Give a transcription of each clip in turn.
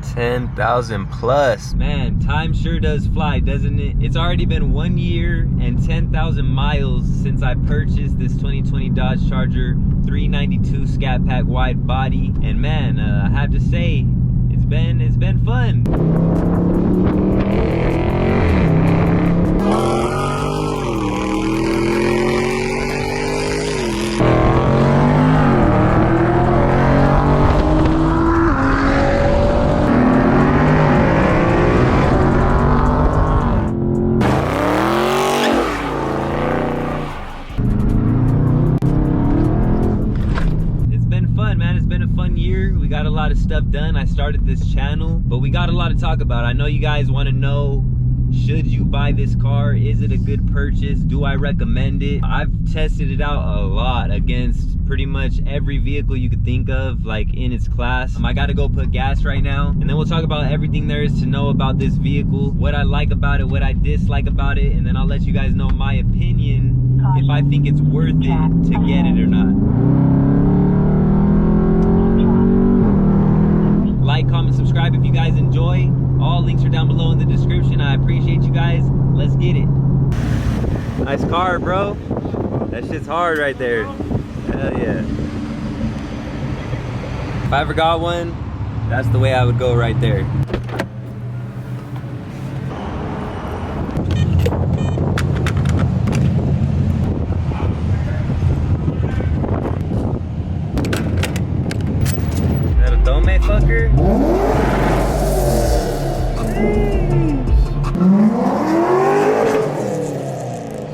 10,000 plus. Man, time sure does fly, doesn't it? It's already been 1 year and 10,000 miles since I purchased this 2020 Dodge Charger 392 Scat Pack wide body, and man, I have to say, it's been fun. We got a lot of stuff done. I started this channel, but we got a lot to talk about. I know you guys want to know, should you buy this car? Is it a good purchase? Do I recommend it? I've tested it out a lot against pretty much every vehicle you could think of, like in its class. I gotta go put gas right now, and then we'll talk about everything there is to know about this vehicle, what I like about it, what I dislike about it, and then I'll let you guys know my opinion if I think it's worth it to get it or not. Like, comment, subscribe if you guys enjoy. All links are down below in the description. I appreciate you guys. Let's get it. Nice car, bro. That shit's hard right there. Hell yeah. If I ever got one, that's the way I would go right there. Fucker.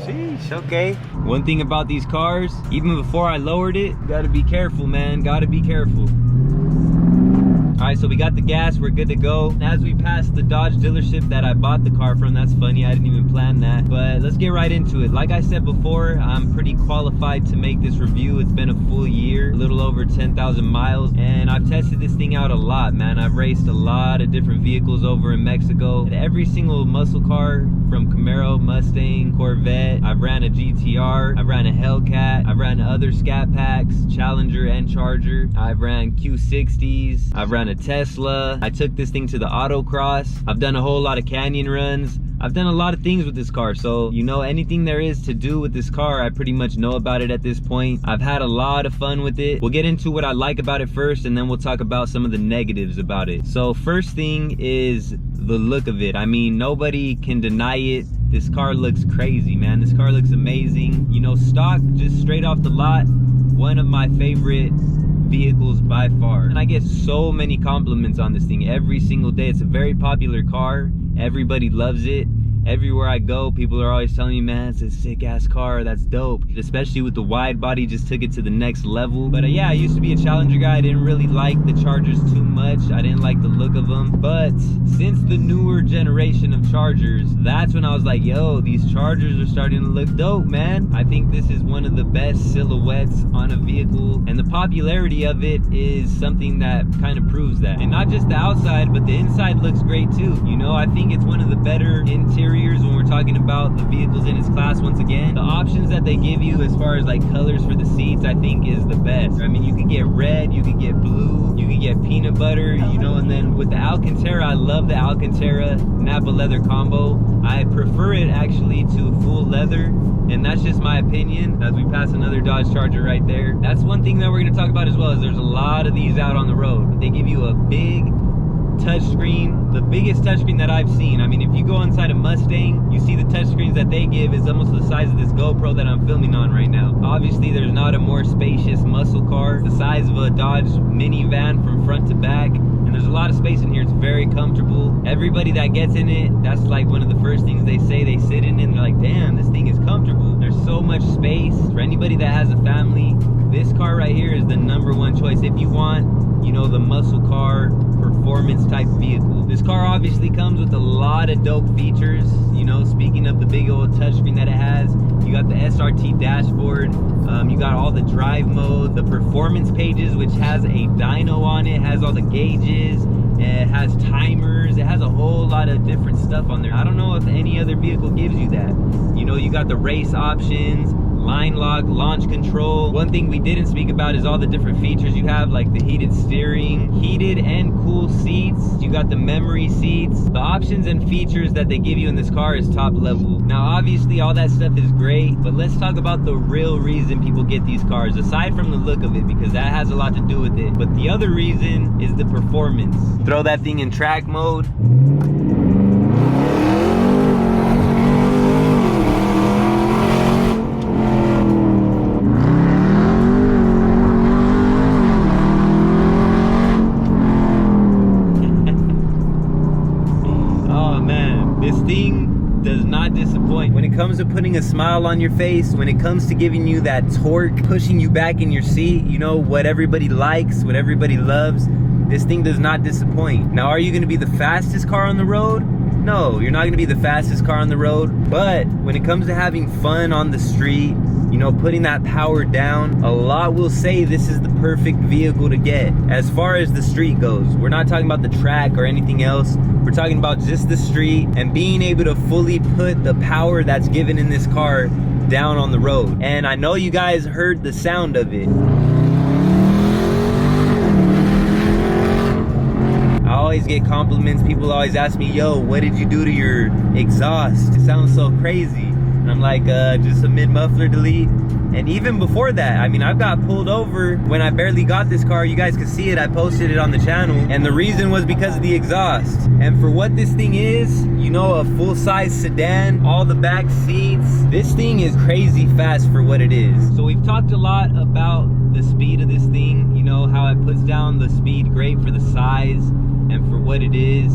Sheesh, okay. One thing about these cars, even before I lowered it, gotta be careful, man. Gotta be careful. All right, so we got the gas, we're good to go. As we pass the Dodge dealership that I bought the car from, that's funny, I didn't even plan that. But let's get right into it. Like I said before, I'm pretty qualified to make this review. It's been a full year, a little over 10,000 miles, and I've tested this thing out a lot, man. I've raced a lot of different vehicles over in Mexico. And every single muscle car, from Camaro, Mustang, Corvette, I've ran a GTR, I've ran a Hellcat, I've ran other Scat Packs, Challenger and Charger, I've ran Q60s, I've ran a Tesla. I took this thing to the autocross. I've done a whole lot of canyon runs. I've done a lot of things with this car, so you know, anything there is to do with this car, I pretty much know about it at this point. I've had a lot of fun with it. We'll get into what I like about it first, and then we'll talk about some of the negatives about it. So first thing is the look of it. I mean, nobody can deny it. This car looks crazy, man. This car looks amazing. You know, stock, just straight off the lot, one of my favorite vehicles by far, and I get so many compliments on this thing every single day. It's a very popular car. Everybody loves it. Everywhere I go, people are always telling me, man, it's a sick ass car, that's dope. Especially with the wide body, just took it to the next level. But yeah, I used to be a Challenger guy. I didn't really like the Chargers too much. I didn't like the look of them. But since the newer generation of Chargers, that's when I was like, yo, these Chargers are starting to look dope, man. I think this is one of the best silhouettes on a vehicle, and the popularity of it is something that kind of proves that. And not just the outside, but the inside looks great too. You know, I think it's one of the better interiors when we're talking about the vehicles in its class. Once again, the options that they give you as far as like colors for the seats, I think is the best. I mean, you could get red, you could get blue, you could get peanut butter, you know, and then with the Alcantara, I love the Alcantara Napa leather combo. I prefer it actually to full leather, and that's just my opinion. As we pass another Dodge Charger right there, that's one thing that we're going to talk about as well, is there's a lot of these out on the road. They give you a big touchscreen, the biggest touchscreen that I've seen. I mean, if you go inside a Mustang, you see the touchscreens that they give is almost the size of this GoPro that I'm filming on right now. Obviously, there's not a more spacious muscle car, the size of a Dodge minivan from front to back, and there's a lot of space in here. It's very comfortable. Everybody that gets in it, that's like one of the first things they say. They sit in it and they're like, damn, this thing is comfortable. There's so much space. For anybody that has a family, this car right here is the #1 choice if you want, you know, the muscle car performance type vehicle. This car obviously comes with a lot of dope features. You know, speaking of the big old touchscreen that it has, you got the SRT dashboard, you got all the drive mode, the performance pages, which has a dyno on it, has all the gauges, it has timers, it has a whole lot of different stuff on there. I don't know if any other vehicle gives you that. You know, you got the race options, line lock, launch control. One thing we didn't speak about is all the different features you have, like the heated steering, heated and cool seats. You got the memory seats. The options and features that they give you in this car is top level. Now obviously all that stuff is great, but let's talk about the real reason people get these cars, aside from the look of it, because that has a lot to do with it. But the other reason is the performance. Throw that thing in track mode. Does not disappoint. When it comes to putting a smile on your face, when it comes to giving you that torque, pushing you back in your seat, you know, what everybody likes, what everybody loves, this thing does not disappoint. Now, are you going to be the fastest car on the road? No, you're not going to be the fastest car on the road. But when it comes to having fun on the street, you know, putting that power down, a lot will say this is the perfect vehicle to get. As far as the street goes, we're not talking about the track or anything else. We're talking about just the street and being able to fully put the power that's given in this car down on the road. And I know you guys heard the sound of it. I always get compliments. People always ask me, yo, what did you do to your exhaust? It sounds so crazy. And I'm like, just a mid-muffler delete. And even before that, I mean, I've got pulled over when I barely got this car. You guys can see it, I posted it on the channel. And the reason was because of the exhaust. And for what this thing is, you know, a full-size sedan, all the back seats, this thing is crazy fast for what it is. So we've talked a lot about the speed of this thing, you know, how it puts down the speed great for the size and for what it is.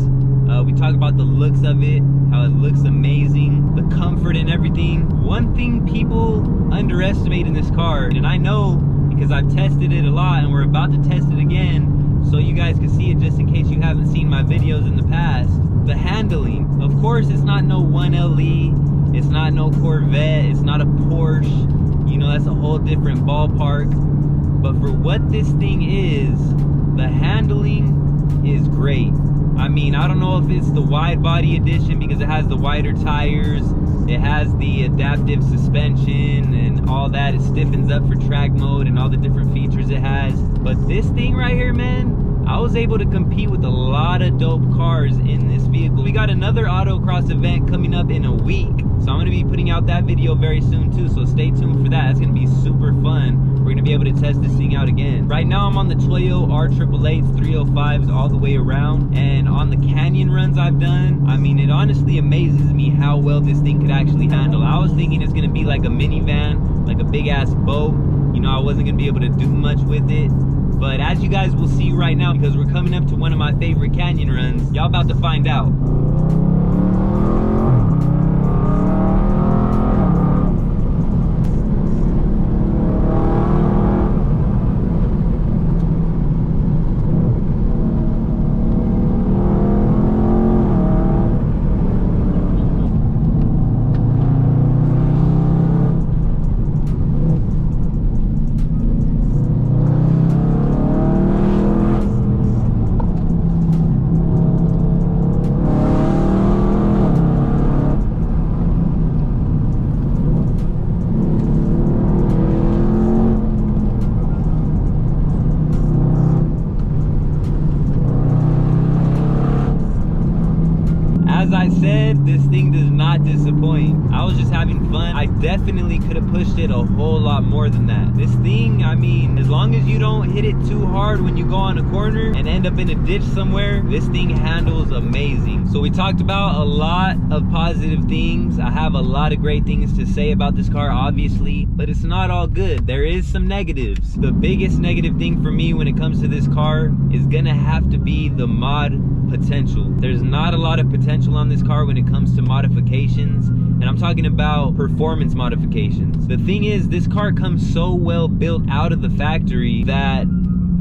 We talk about the looks of it, how it looks amazing, the comfort and everything. One thing people underestimate in this car, and I know because I've tested it a lot and we're about to test it again, so you guys can see it just in case you haven't seen my videos in the past. The handling. Of course, it's not no 1LE, it's not no Corvette, it's not a Porsche. You know, that's a whole different ballpark. But for what this thing is, the handling is great. I mean, I don't know if it's the wide body edition because it has the wider tires, it has the adaptive suspension and all that. It stiffens up for track mode and all the different features it has. But this thing right here, man, I was able to compete with a lot of dope cars in this vehicle. We got another autocross event coming up in a week, so I'm going to be putting out that video very soon too, so stay tuned for that. It's going to be super fun. We're going to be able to test this thing out again. Right now I'm on the Toyo R888s, 305s all the way around, and on the canyon runs I've done, I mean, it honestly amazes me how well this thing could actually handle. I was thinking it's going to be like a minivan, like a big ass boat. You know, I wasn't going to be able to do much with it. But as you guys will see right now, because we're coming up to one of my favorite canyon runs, y'all about to find out. As I said, this thing does not disappoint. I was just having fun. I definitely could have pushed it a whole lot more than that. This thing, I mean, as long as you don't hit it too hard when you go on a corner and end up in a ditch somewhere, this thing handles amazing. So we talked about a lot of positive things. I have a lot of great things to say about this car, obviously, but it's not all good. There is some negatives. The biggest negative thing for me when it comes to this car is gonna have to be the mod potential. There's not a lot of potential on this car when it comes to modifications, and I'm talking about performance modifications. The thing is, this car comes so well built out of the factory that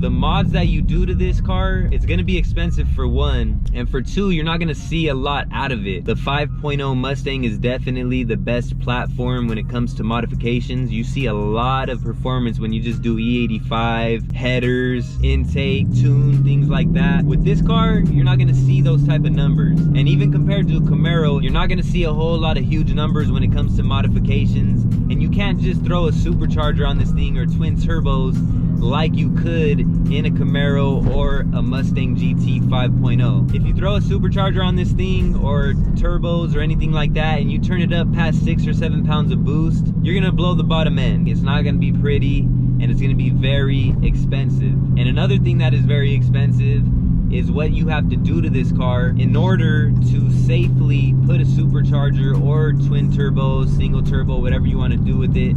the mods that you do to this car, it's gonna be expensive for one, and for two, you're not gonna see a lot out of it. The 5.0 Mustang is definitely the best platform when it comes to modifications. You see a lot of performance when you just do E85, headers, intake, tune, things like that. With this car, you're not gonna see those type of numbers. And even compared to a Camaro, you're not gonna see a whole lot of huge numbers when it comes to modifications. And you can't just throw a supercharger on this thing or twin turbos like you could in a Camaro or a Mustang GT 5.0. If you throw a supercharger on this thing or turbos or anything like that and you turn it up past 6 or 7 pounds of boost, you're gonna blow the bottom end. It's not gonna be pretty and it's gonna be very expensive. And another thing that is very expensive is what you have to do to this car in order to safely put a supercharger or twin turbo, single turbo, whatever you want to do with it.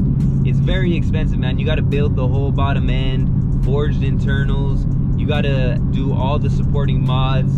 It's very expensive, man. You got to build the whole bottom end, forged internals. You got to do all the supporting mods.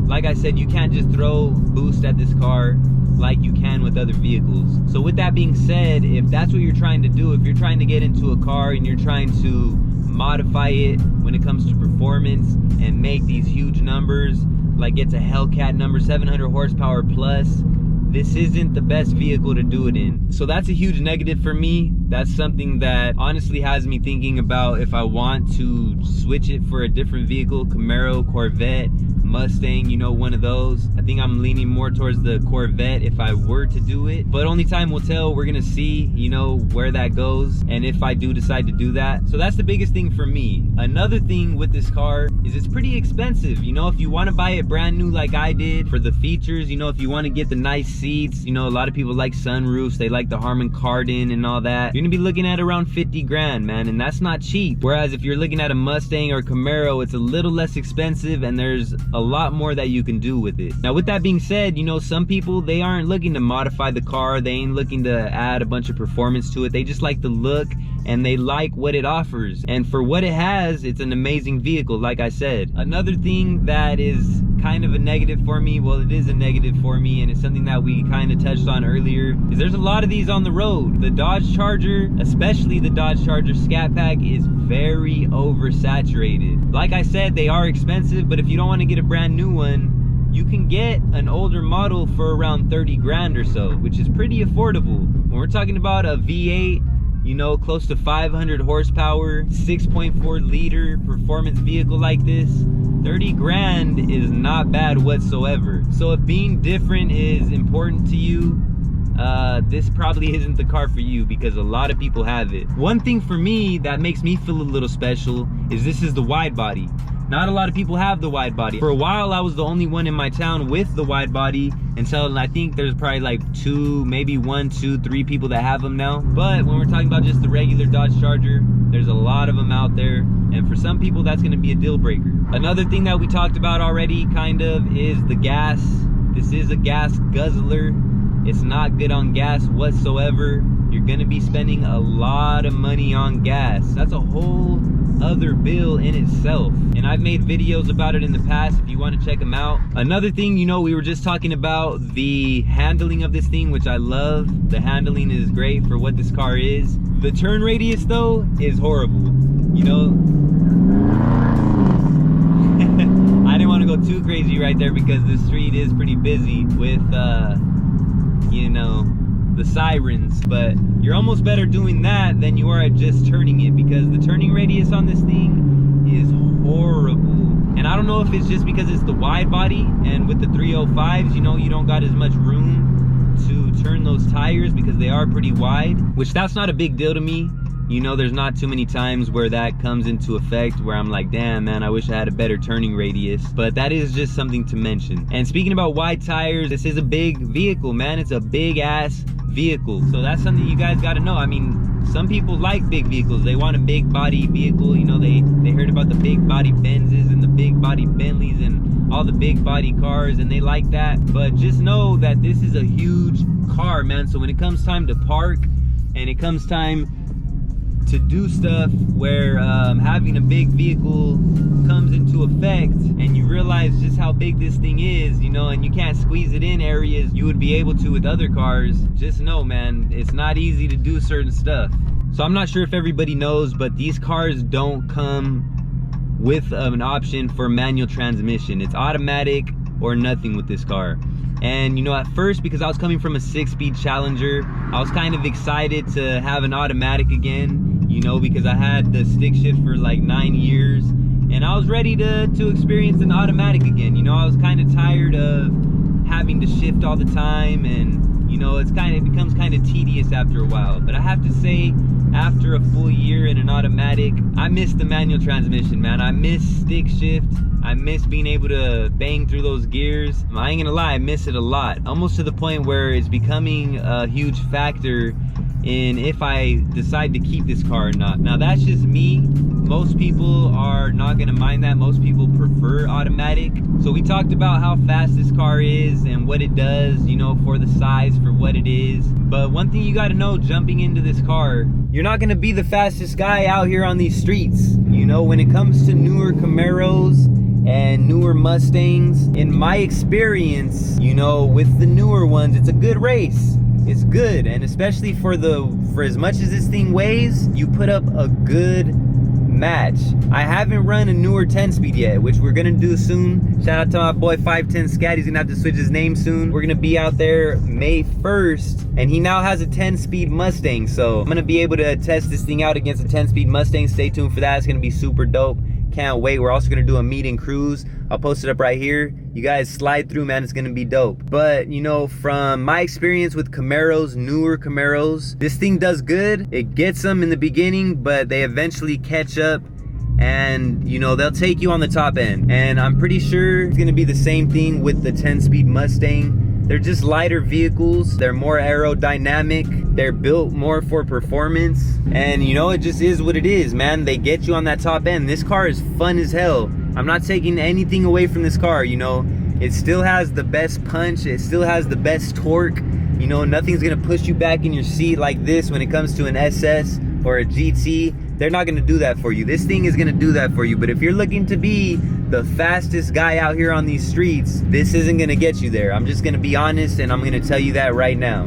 Like I said, you can't just throw boost at this car like you can with other vehicles. So with that being said, if that's what you're trying to do, if you're trying to get into a car and you're trying to modify it when it comes to performance and make these huge numbers, like it's a Hellcat number, 700 horsepower plus, this isn't the best vehicle to do it in. So that's a huge negative for me. That's something that honestly has me thinking about if I want to switch it for a different vehicle, Camaro, Corvette, Mustang, you know, one of those. I think I'm leaning more towards the Corvette if I were to do it, but only time will tell. We're gonna see, you know, where that goes and if I do decide to do that. So that's the biggest thing for me. Another thing with this car is it's pretty expensive. You know, if you want to buy it brand new like I did for the features, you know, if you want to get the nice seats, you know, a lot of people like sunroofs, they like the Harman Kardon and all that, you're gonna be looking at around 50 grand, man, and that's not cheap. Whereas if you're looking at a Mustang or Camaro, it's a little less expensive and there's a lot more that you can do with it. Now with that being said, you know, some people, they aren't looking to modify the car, they ain't looking to add a bunch of performance to it, they just like the look and they like what it offers, and for what it has, it's an amazing vehicle, like I said. Another thing that is kind of a negative for me, well, it is a negative for me, and it's something that we kind of touched on earlier, is there's a lot of these on the road. The Dodge Charger, especially the Dodge Charger Scat Pack, is very oversaturated. Like I said, they are expensive, but if you don't want to get a brand new one, you can get an older model for around 30 grand or so, which is pretty affordable. When we're talking about a V8, you know, close to 500 horsepower, 6.4 liter performance vehicle like this, 30 grand is not bad whatsoever. So if being different is important to you, this probably isn't the car for you, because a lot of people have it. One thing for me that makes me feel a little special is this is the wide body. Not a lot of people have the wide body. For a while, I was the only one in my town with the wide body until I think there's probably like 2, maybe 1, 2, 3 people that have them now. But when we're talking about just the regular Dodge Charger, there's a lot of them out there. And for some people, that's gonna be a deal breaker. Another thing that we talked about already, kind of, is the gas. This is a gas guzzler. It's not good on gas whatsoever. You're gonna be spending a lot of money on gas. That's a whole other bill in itself, and I've made videos about it in the past if you want to check them out. Another thing, you know, we were just talking about the handling of this thing, which I love. The handling is great for what this car is. The turn radius though is horrible, you know. I didn't want to go too crazy right there because the street is pretty busy with you know, the sirens, but you're almost better doing that than you are at just turning it, because the turning radius on this thing is horrible. And I don't know if it's just because it's the wide body, and with the 305s, you know, you don't got as much room to turn those tires because they are pretty wide, which that's not a big deal to me. You know, there's not too many times where that comes into effect where I'm like, damn man, I wish I had a better turning radius. But that is just something to mention. And speaking about wide tires, this is a big vehicle, man. It's a big ass vehicle. So that's something you guys got to know. I mean, some people like big vehicles. They want a big body vehicle. You know, they heard about the big body Benzes and the big body Bentleys and all the big body cars, and they like that. But just know that this is a huge car, man. So when it comes time to park and it comes time to do stuff where having a big vehicle comes into effect, and you realize just how big this thing is, you know, and you can't squeeze it in areas you would be able to with other cars, just know, man, it's not easy to do certain stuff. So I'm not sure if everybody knows, but these cars don't come with an option for manual transmission. It's automatic or nothing with this car. And you know, at first, because I was coming from a 6-speed Challenger, I was kind of excited to have an automatic again, you know, because I had the stick shift for like 9 years and I was ready to experience an automatic again. You know, I was kind of tired of having to shift all the time, and you know, it becomes kind of tedious after a while. But I have to say, after a full year in an automatic, I miss the manual transmission, man. I miss stick shift. I miss being able to bang through those gears. I ain't gonna lie, I miss it a lot. Almost to the point where it's becoming a huge factor in if I decide to keep this car or not. Now that's just me. Most people are not gonna mind that. Most people prefer automatic. So we talked about how fast this car is and what it does, you know, for the size, for what it is. But one thing you gotta know jumping into this car, you're not gonna be the fastest guy out here on these streets. You know, when it comes to newer Camaros and newer Mustangs, in my experience, you know, with the newer ones, it's a good race. It's good, and especially for as much as this thing weighs, you put up a good match. I haven't run a newer 10-speed yet, which we're gonna do soon. Shout out to my boy 510 Scat. He's gonna have to switch his name soon. We're gonna be out there May 1st, and he now has a 10-speed Mustang, so I'm gonna be able to test this thing out against a 10-speed Mustang. Stay tuned for that. It's gonna be super dope. Can't wait. We're also gonna do a meet and cruise. I'll post it up right here. You guys slide through, man. It's gonna be dope. But you know, from my experience with Camaros, newer Camaros, this thing does good. It gets them in the beginning, but they eventually catch up, and you know, they'll take you on the top end. And I'm pretty sure it's gonna be the same thing with the 10-speed Mustang. They're just lighter vehicles. They're more aerodynamic. They're built more for performance. And you know, it just is what it is, man. They get you on that top end. This car is fun as hell. I'm not taking anything away from this car, you know. It still has the best punch. It still has the best torque. You know, nothing's gonna push you back in your seat like this when it comes to an SS or a GT. They're not gonna do that for you. This thing is gonna do that for you. But if you're looking to be the fastest guy out here on these streets, this isn't gonna get you there. I'm just gonna be honest, and I'm gonna tell you that right now.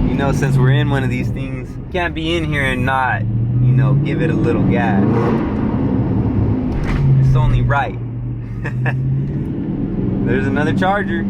You know, since we're in one of these things, you can't be in here and not, you know, give it a little gas. It's only right. There's another charger.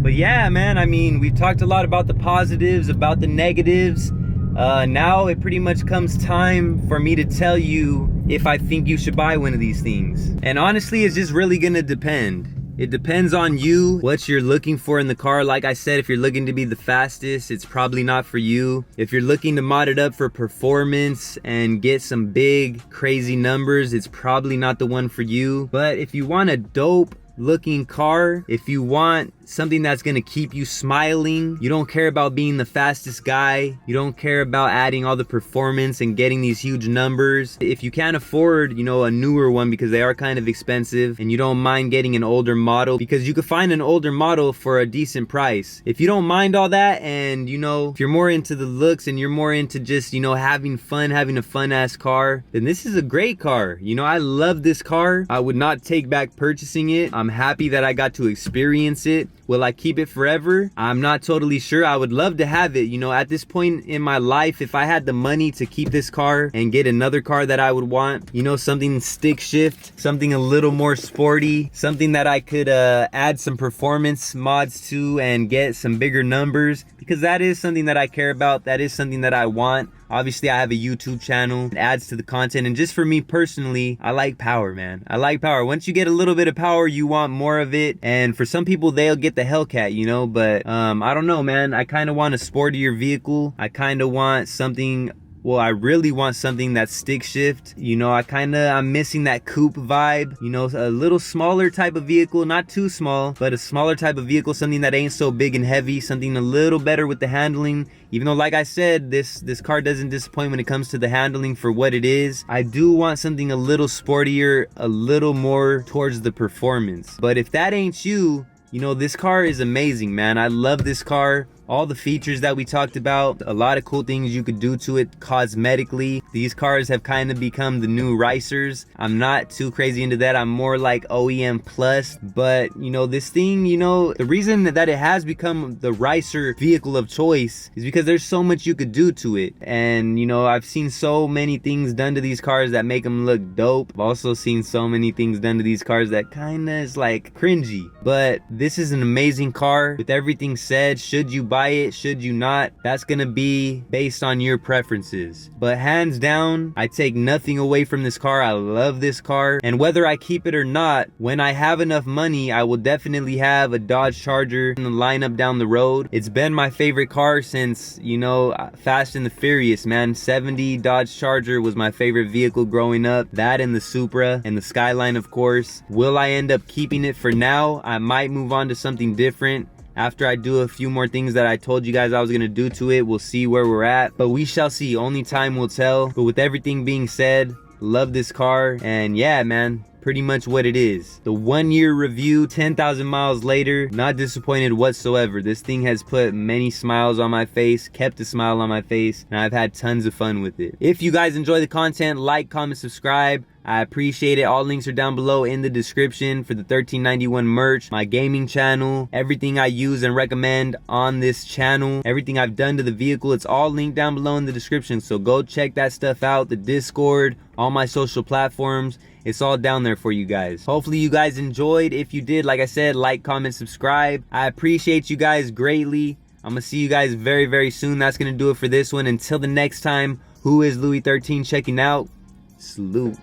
But yeah, man, I mean, we've talked a lot about the positives, about the negatives. Now it pretty much comes time for me to tell you if I think you should buy one of these things. And honestly, it's just really gonna depend. It depends on you, what you're looking for in the car. Like I said, if you're looking to be the fastest, it's probably not for you. If you're looking to mod it up for performance and get some big, crazy numbers, it's probably not the one for you. But if you want a dope looking car, if you want something that's gonna keep you smiling, you don't care about being the fastest guy, you don't care about adding all the performance and getting these huge numbers, if you can't afford, you know, a newer one because they are kind of expensive, and you don't mind getting an older model because you could find an older model for a decent price. If you don't mind all that, and you know, if you're more into the looks and you're more into just, you know, having fun, having a fun ass car, then this is a great car. You know, I love this car. I would not take back purchasing it. I'm happy that I got to experience it. Will I keep it forever? I'm not totally sure. I would love to have it. You know, at this point in my life, if I had the money to keep this car and get another car that I would want, you know, something stick shift, something a little more sporty, something that I could add some performance mods to and get some bigger numbers, because that is something that I care about. That is something that I want. Obviously, I have a YouTube channel. It adds to the content. And just for me personally, I like power, man. I like power. Once you get a little bit of power, you want more of it. And for some people, they'll get the Hellcat, you know. But I don't know, man. I kind of want a sportier vehicle. I kind of want something... Well, I really want something that's stick shift. You know, I'm missing that coupe vibe. You know, a little smaller type of vehicle, not too small, but a smaller type of vehicle, something that ain't so big and heavy, something a little better with the handling. Even though, like I said, this car doesn't disappoint when it comes to the handling for what it is. I do want something a little sportier, a little more towards the performance. But if that ain't you, you know, this car is amazing, man. I love this car. all the features that we talked about, a lot of cool things you could do to it cosmetically. These cars have kind of become the new racers. I'm not too crazy into that. I'm more like OEM plus, but you know, this thing, you know, the reason that it has become the racer vehicle of choice is because there's so much you could do to it. And you know, I've seen so many things done to these cars that make them look dope. I've also seen so many things done to these cars that kind of is like cringy. But this is an amazing car. With everything said, should you buy it, should you not, that's gonna be based on your preferences. But hands down, I take nothing away from this car. I love this car, and whether I keep it or not, when I have enough money, I will definitely have a Dodge Charger in the lineup down the road. It's been my favorite car since, you know, Fast and the Furious, man. 70 Dodge Charger was my favorite vehicle growing up. That and the Supra and the Skyline, of course. Will I end up keeping it for now? I might move on to something different after I do a few more things that I told you guys I was gonna do to it. We'll see where we're at, but we shall see. Only time will tell. But with everything being said, love this car, and yeah, man, pretty much what it is. The 1 year review, 10,000 miles later, not disappointed whatsoever. This thing has put many smiles on my face, kept a smile on my face, and I've had tons of fun with it. If you guys enjoy the content, like, comment, subscribe. I appreciate it. All links are down below in the description for the 1391 merch, my gaming channel, everything I use and recommend on this channel, everything I've done to the vehicle. It's all linked down below in the description, so go check that stuff out. The Discord, all my social platforms, it's all down there for you guys. Hopefully you guys enjoyed. If you did, like I said, like, comment, subscribe. I appreciate you guys greatly. I'm gonna see you guys very, very soon. That's gonna do it for this one. Until the next time, who is LouieXIII checking out? Salute.